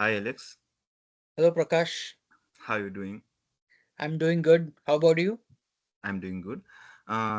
Hi Alex, Hello, Prakash. how are you doing? I'm doing good. How about you? I'm doing good.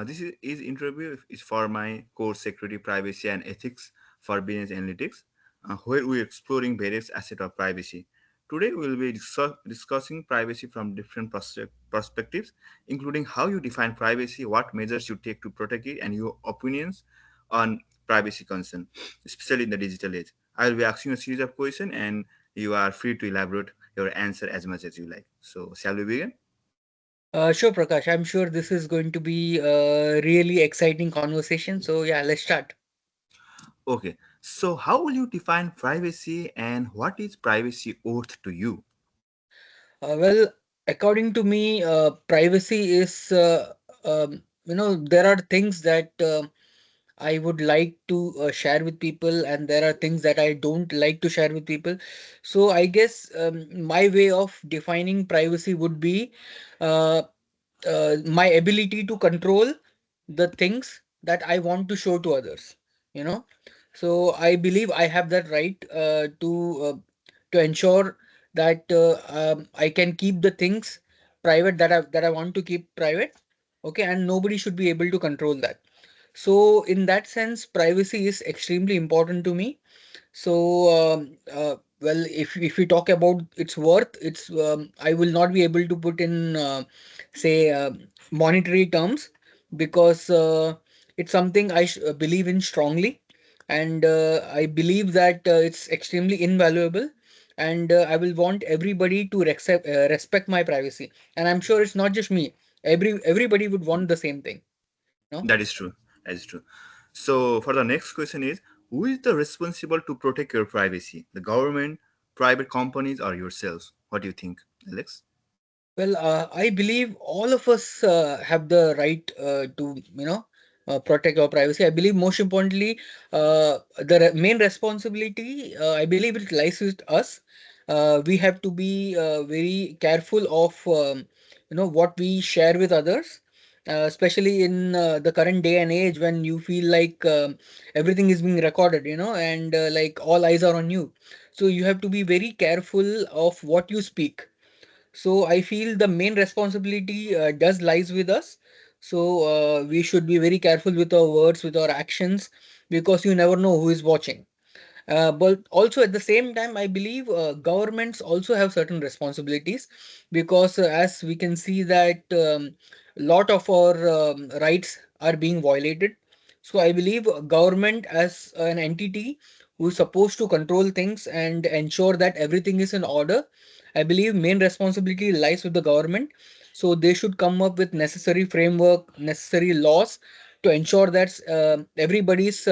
This is interview is for my course Security, Privacy and Ethics for Business Analytics, where we're exploring various aspects of privacy. Today we will be discussing privacy from different perspectives, including how you define privacy, what measures you take to protect it, and your opinions on privacy concern, especially in the digital age. I will be asking a series of questions, and you are free to elaborate your answer as much as you like. So, shall we begin? Sure, Prakash. I'm sure this is going to be a really exciting conversation. So, yeah, let's start. Okay, so how will you define privacy and what is privacy worth to you? Well, according to me, privacy is, there are things that I would like to share with people, and there are things that I don't like to share with people. So, I guess my way of defining privacy would be uh, my ability to control the things that I want to show to others. You know, so I believe I have that right to ensure that I can keep the things private that I want to keep private. Okay, and nobody should be able to control that. So in that sense, privacy is extremely important to me. So, well, if we talk about its worth, I will not be able to put in say monetary terms because it's something I believe in strongly, and I believe that it's extremely invaluable, and I will want everybody to respect my privacy, and I'm sure it's not just me. Everybody would want the same thing, you know. That is true. That is true. So, for the next question is who is the responsible to protect your privacy? The government, private companies, or yourselves? What do you think, Alex? Well, I believe all of us have the right to, protect our privacy. I believe most importantly, the main responsibility, I believe it lies with us. We have to be very careful of, what we share with others, especially in the current day and age when you feel like everything is being recorded, and like all eyes are on you. So you have to be very careful of what you speak. So I feel the main responsibility does lies with us. So we should be very careful with our words, with our actions, because you never know who is watching. But also at the same time, I believe governments also have certain responsibilities because as we can see that lot of our rights are being violated. So I believe government as an entity who is supposed to control things and ensure that everything is in order, I believe main responsibility lies with the government. So they should come up with necessary framework, necessary laws to ensure that everybody's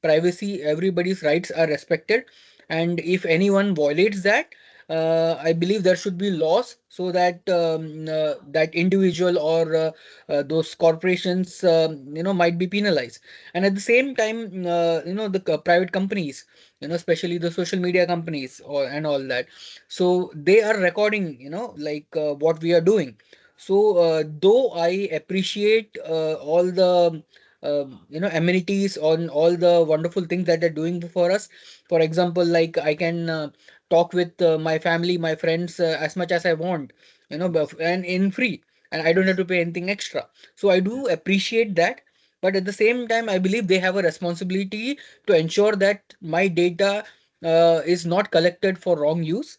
privacy, everybody's rights are respected. And if anyone violates that, I believe there should be laws so that that individual or those corporations, might be penalized. And at the same time, the private companies, especially the social media companies and all that. So they are recording, like what we are doing. So though I appreciate all the amenities on all the wonderful things that they're doing for us. For example, like I can talk with my family, my friends as much as I want, and in free, and I don't have Yes. to pay anything extra. So I do Yes. appreciate that. But at the same time, I believe they have a responsibility to ensure that my data is not collected for wrong use,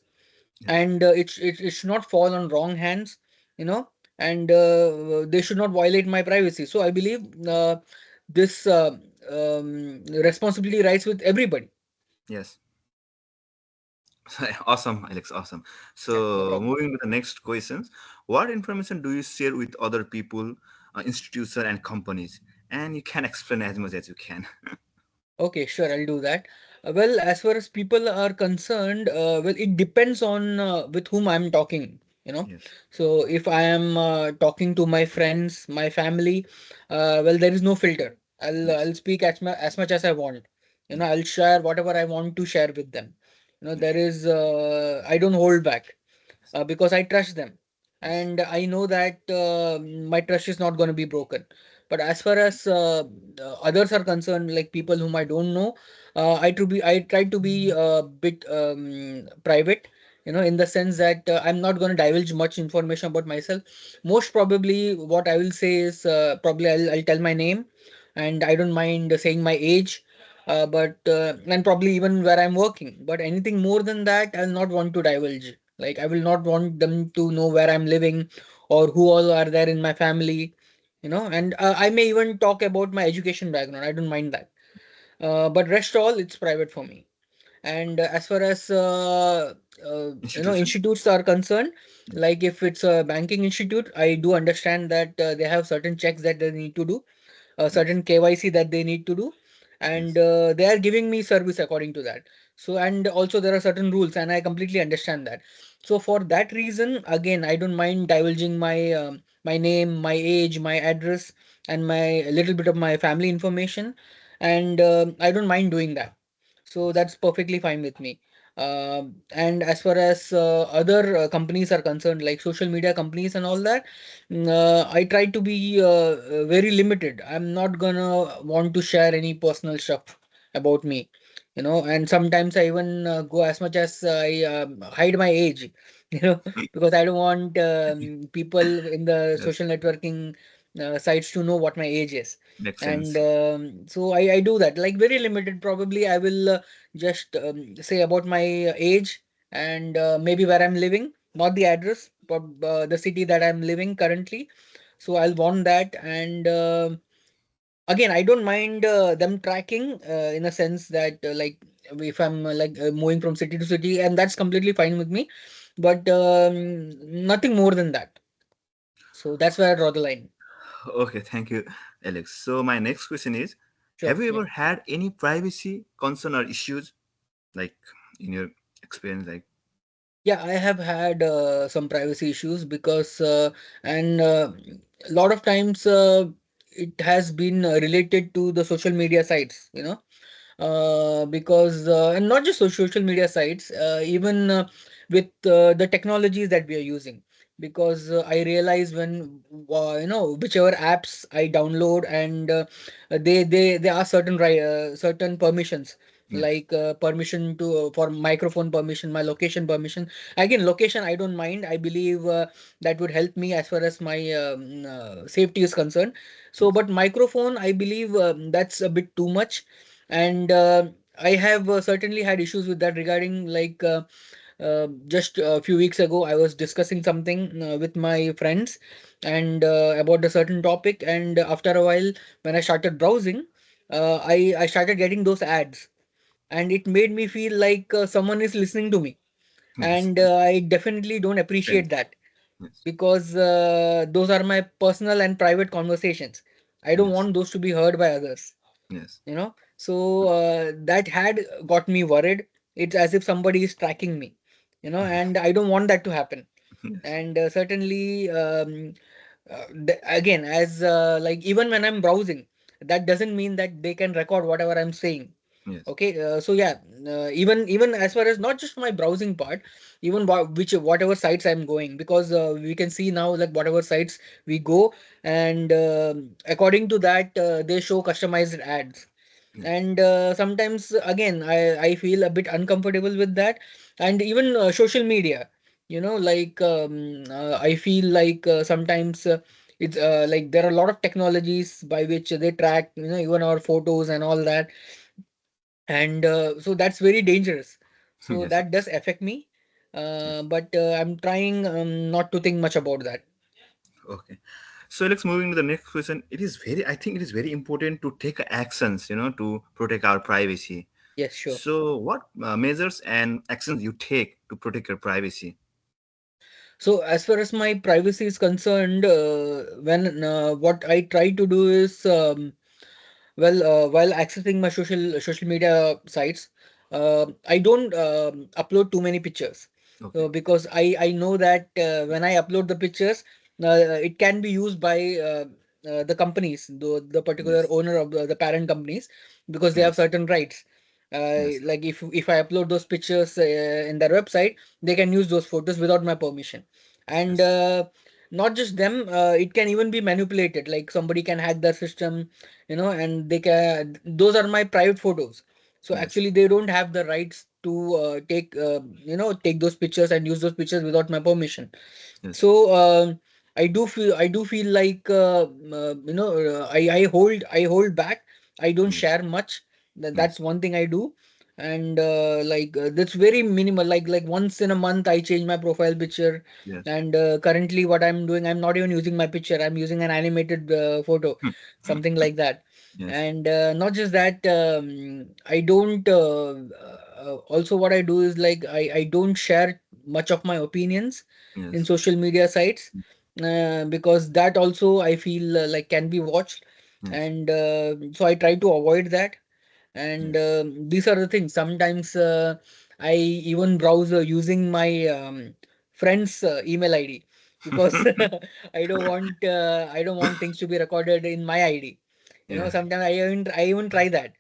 Yes. and it should not fall on wrong hands, you know and they should not violate my privacy. So I believe this responsibility lies with everybody. Yes. Awesome, Alex. Awesome. Yeah, no So, problem. moving to the next questions, what information do you share with other people, institutions, and companies? And you can explain as much as you can. Okay, sure, I'll do that. Well, as far as people are concerned, well, it depends on with whom I'm talking, Yes. So if I am talking to my friends, my family, well, there is no filter. Yes. I'll speak as much as I want. Yes. I'll share whatever I want to share with them. Yes. I don't hold back Yes. because I trust them, Yes. and I know that my trust is not going to be broken. But as far as others are concerned, like people whom I don't know, I try to be a bit private, in the sense that I'm not going to divulge much information about myself. Most probably, what I will say is probably I'll tell my name, and I don't mind saying my age, but and probably even where I'm working. But anything more than that, I'll not want to divulge. Like I will not want them to know where I'm living or who all are there in my family, and I may even talk about my education background. I don't mind that. But rest all, it's private for me. And as far as Institution. institutes are concerned, Yes. like if it's a banking institute, I do understand that they have certain checks that they need to do, a Yes. certain KYC that they need to do, and Yes. they are giving me service according to that. So, and also there are certain rules, and I completely understand that. So, for that reason, again, I don't mind divulging my name, my age, my address, and my a little bit of my family information, and I don't mind doing that. So Yes. that's perfectly fine with me. And as far as other companies are concerned, like social media companies and all that, I try to be very limited. I'm not gonna want to share any personal stuff about me, and sometimes I even go as much as I hide my age, you know, because I don't want people in the Yes. social networking sites to know what my age is. Makes And sense. so I do that, like very limited. Probably I will just say about my age and maybe where I'm living, not the address, but the city that I'm living currently. So I'll want that. And again, I don't mind them tracking in a sense that like if I'm moving from city to city, and that's completely fine with me. But nothing more than that. So that's where I draw the line. Okay, thank you, Alex. So my next question is, Sure. have you Yeah. ever had any privacy concern or issues, like in your experience? Like, Yeah, I have had some privacy issues because, and a lot of times it has been related to the social media sites, because and not just social media sites, even with the technologies that we are using. Because I realize when whichever apps I download, and they are certain permissions, yes, like permission to for microphone permission, my location permission. Again, location I don't mind. I believe that would help me as far as my safety is concerned. So, yes, but microphone, I believe that's a bit too much. And I have certainly had issues with that regarding, like just a few weeks ago I was discussing something with my friends, and about a certain topic, and after a while when I started browsing, I started getting those ads, and it made me feel like someone is listening to me, yes, and I definitely don't appreciate sense. that, Yes, because those are my personal and private conversations. I don't yes, want those to be heard by others, yes, so that had got me worried. It's as if somebody is tracking me, and I don't want that to happen. yes, And certainly, again, as like even when I'm browsing, that doesn't mean that they can record whatever I'm saying. yes, Okay, so yeah, even as far as not just my browsing part, even whatever sites I'm going, because we can see now, like whatever sites we go, and according to that, they show customized ads. yes, And sometimes again, I feel a bit uncomfortable with that. And even social media, like I feel like sometimes it's like there are a lot of technologies by which they track, even our photos and all that. And so that's very dangerous. So yes. that does affect me, Yes. but I'm trying not to think much about that. Okay. So let's moving to the next question. It is very, I think it is very important to take actions, to protect our privacy. Yes, sure. So what measures and actions you take to protect your privacy? So as far as my privacy is concerned, when what I try to do is, well, while accessing my social media sites, I don't upload too many pictures, Okay. because I know that when I upload the pictures, it can be used by the companies, the particular Yes. owner of the parent companies, because they have Yes. certain rights. Yes. Like if I upload those pictures in their website, they can use those photos without my permission. And Yes. not just them, it can even be manipulated. Like somebody can hack their system, and they can. Those are my private photos. So Yes. actually, they don't have the rights to take those pictures and use those pictures without my permission. Yes. So I do feel like I hold back. I don't Yes. share much. That's Yes. one thing I do. And that's very minimal. Like once in a month I change my profile picture. Yes. And currently what I'm doing, I'm not even using my picture. I'm using an animated photo, something like that. Yes. And not just that, I don't also what I do is like I don't share much of my opinions in Yes. social media sites, because that also I feel like can be watched. Yes. And so I try to avoid that. And Yes. these are the things. Sometimes I even browse using my friend's email ID, because I don't want things to be recorded in my ID. Yes. Sometimes I even try that.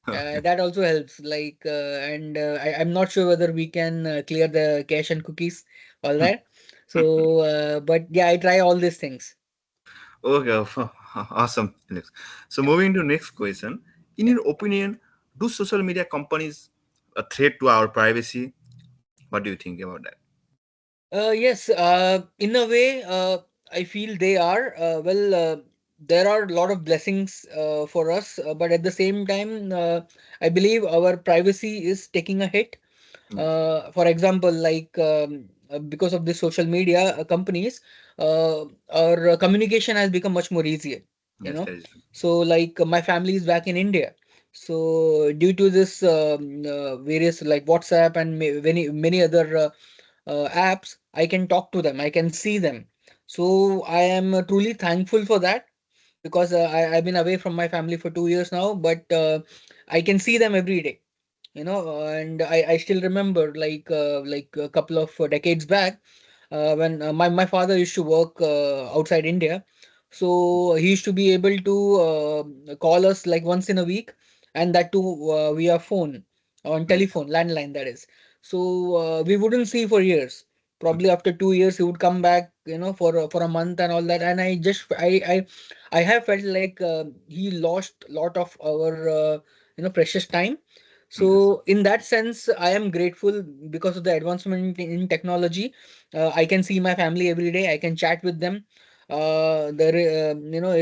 Okay. That also helps. Like and I'm not sure whether we can clear the cache and cookies, all that. So, but yeah, I try all these things. Okay. Awesome, Alex. So Yeah. moving to next question. In Yeah. your opinion, do social media companies a threat to our privacy? What do you think about that? Yes, in a way, I feel they are. There are a lot of blessings for us, but at the same time, I believe our privacy is taking a hit. Yes. For example, like because of the social media companies, our communication has become much more easier. You Yes, know, that is true. so like my family is back in India. So due to this various like WhatsApp and many many other apps, I can talk to them, I can see them. So I am truly thankful for that, because I've been away from my family for 2 years now, but I can see them every day. And I still remember like a couple of decades back, when my father used to work outside India. So he used to be able to call us like once in a week, and that too via phone, on Yes. telephone, landline, that is. So we wouldn't see for years. Probably Okay. after 2 years he would come back, for a month and all that. And I have felt like he lost a lot of our precious time. Yes. So in that sense, I am grateful because of the advancement in technology. I can see my family every day. I can chat with them.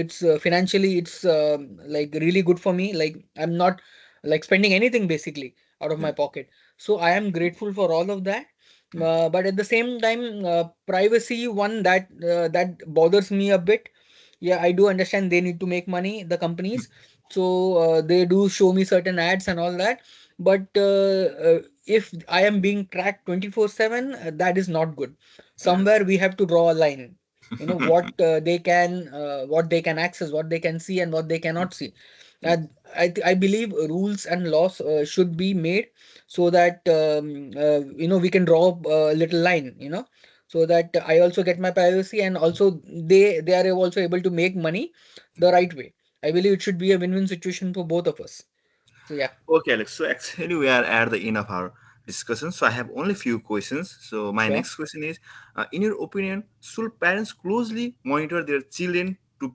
It's financially, it's like really good for me. Like I'm not like spending anything basically out of my Yes. pocket. So I am grateful for all of that. Yes. But at the same time, privacy one that bothers me a bit. Yeah, I do understand they need to make money, the companies. So they do show me certain ads and all that. But if I am being tracked 24/7, that is not good. Yes. Somewhere we have to draw a line. What they can access, what they can see, and what they cannot see. Yes. I believe rules and laws should be made, so that we can draw a little line, so that I also get my privacy, and also they are also able to make money the right way. I believe it should be a win-win situation for both of us. So yeah. Okay, Alex. So actually, we are at the end of our discussion. So I have only few questions. So my Sure. next question is, in your opinion, should parents closely monitor their children to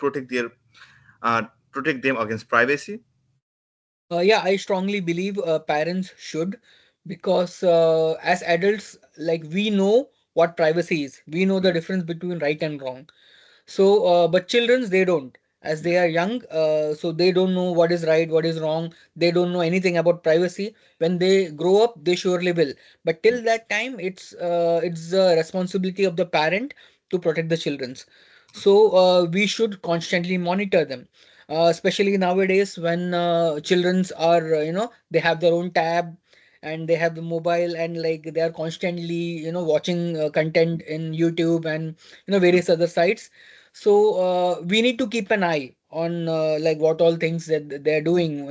uh, protect them against privacy? Yeah, I strongly believe parents should, because as adults, like we know what privacy is. We know the Yes. difference between right and wrong. So, but childrens, they don't, as they Yes. are young, so they don't know what is right, what is wrong. They don't know anything about privacy. When they grow up, they surely will. But Yes. till that time, it's the responsibility of the parent to protect the childrens. So, we should constantly monitor them, especially nowadays when childrens are, they have their own tab, and they have the mobile, and like they are constantly, watching content in YouTube and various other sites. So we need to keep an eye on like what all things that they're doing,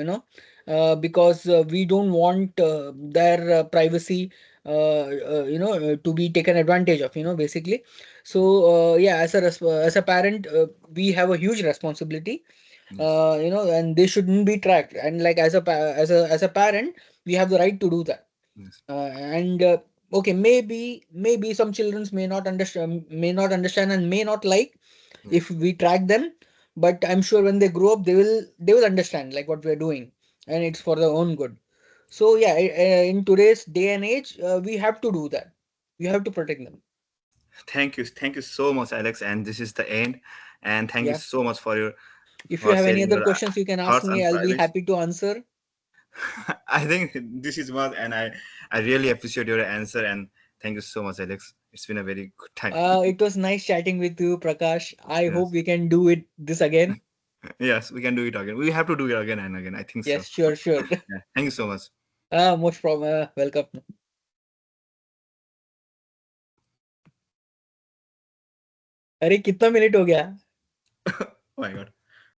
because we don't want their privacy to be taken advantage of, basically. So yeah, as a parent, we have a huge responsibility, Yes. and they shouldn't be tracked. And like as a parent, we have the right to do that. Yes. And Okay, maybe some children may not understand and may not like Yes. if we track them, but I'm sure when they grow up they will understand like what we're doing, and it's for their own good. So yeah, in today's day and age, we have to do that. We have to protect them. Thank you so much, Alex. And this is the end. And thank you Yeah. so much for your If you for have any sharing other your questions, you can ask thoughts me. on I'll be privacy. happy to answer. I think this is what, and I really appreciate your answer. And thank you so much, Alex. It's been a very good time. It was nice chatting with you, Prakash. I hope Yes. we can do it this again. Yes, we can do it again. We have to do it again and again. I think so. Yes, sure, sure. Yeah. Thank you so much. Welcome. अरे कितना minute हो गया? Oh my God.